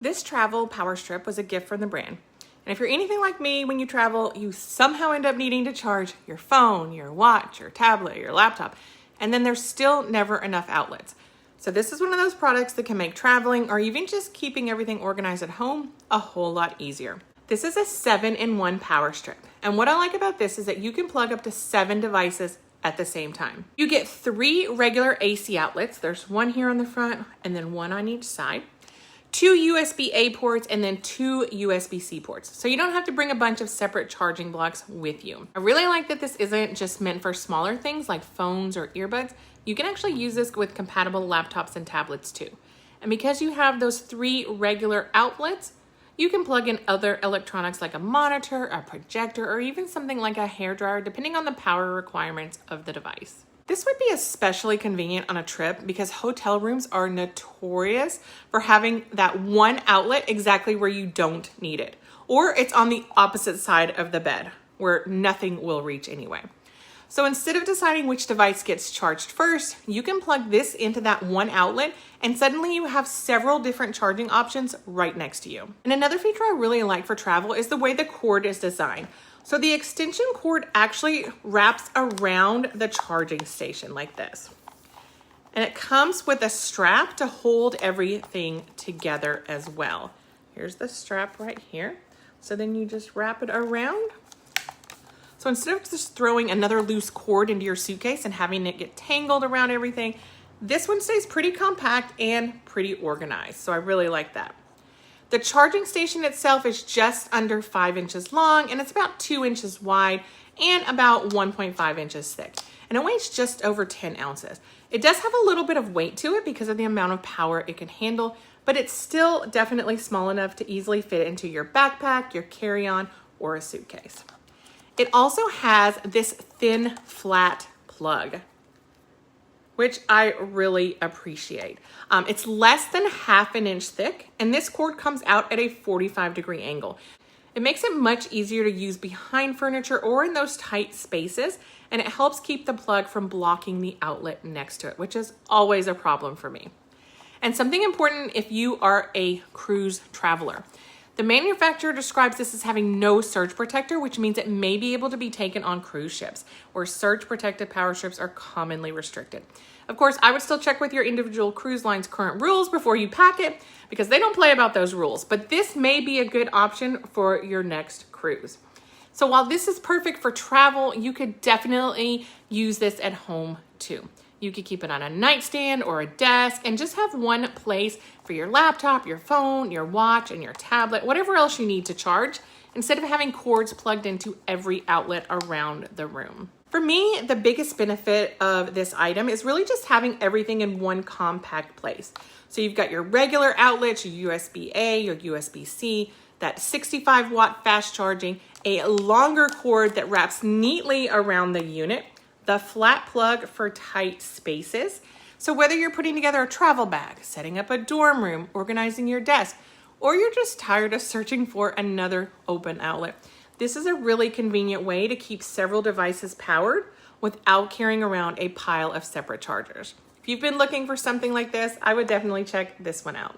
This travel power strip was a gift from the brand. And if you're anything like me, when you travel, you somehow end up needing to charge your phone, your watch, your tablet, your laptop, and then there's still never enough outlets. So this is one of those products that can make traveling or even just keeping everything organized at home a whole lot easier. This is a 7-in-1 power strip. And what I like about this is that you can plug up to 7 devices at the same time. You get 3 regular AC outlets. There's one here on the front and then one on each side. 2 USB-A ports and then 2 USB-C ports. So you don't have to bring a bunch of separate charging blocks with you. I really like that this isn't just meant for smaller things like phones or earbuds. You can actually use this with compatible laptops and tablets too. And because you have those 3 regular outlets, you can plug in other electronics like a monitor, a projector, or even something like a hairdryer, depending on the power requirements of the device. This would be especially convenient on a trip because hotel rooms are notorious for having that one outlet exactly where you don't need it. Or it's on the opposite side of the bed where nothing will reach anyway. So instead of deciding which device gets charged first, you can plug this into that one outlet and suddenly you have several different charging options right next to you. And another feature I really like for travel is the way the cord is designed. So the extension cord actually wraps around the charging station like this. And it comes with a strap to hold everything together as well. Here's the strap right here. So then you just wrap it around. So instead of just throwing another loose cord into your suitcase and having it get tangled around everything, this one stays pretty compact and pretty organized. So I really like that. The charging station itself is just under 5 inches long and it's about 2 inches wide and about 1.5 inches thick. And it weighs just over 10 ounces. It does have a little bit of weight to it because of the amount of power it can handle, but it's still definitely small enough to easily fit into your backpack, your carry-on, or a suitcase. It also has this thin, flat plug, which I really appreciate. It's less than ½ an inch thick, and this cord comes out at a 45-degree angle. It makes it much easier to use behind furniture or in those tight spaces, and it helps keep the plug from blocking the outlet next to it, which is always a problem for me. And something important if you are a cruise traveler. The manufacturer describes this as having no surge protector, which means it may be able to be taken on cruise ships, where surge protected power strips are commonly restricted. Of course, I would still check with your individual cruise line's current rules before you pack it, because they don't play about those rules, but this may be a good option for your next cruise. So while this is perfect for travel, you could definitely use this at home too. You could keep it on a nightstand or a desk and just have one place for your laptop, your phone, your watch, and your tablet, whatever else you need to charge, instead of having cords plugged into every outlet around the room. For me, the biggest benefit of this item is really just having everything in one compact place. So you've got your regular outlets, your USB-A, your USB-C, that 65-watt fast charging, a longer cord that wraps neatly around the unit, the flat plug for tight spaces. So whether you're putting together a travel bag, setting up a dorm room, organizing your desk, or you're just tired of searching for another open outlet, this is a really convenient way to keep several devices powered without carrying around a pile of separate chargers. If you've been looking for something like this, I would definitely check this one out.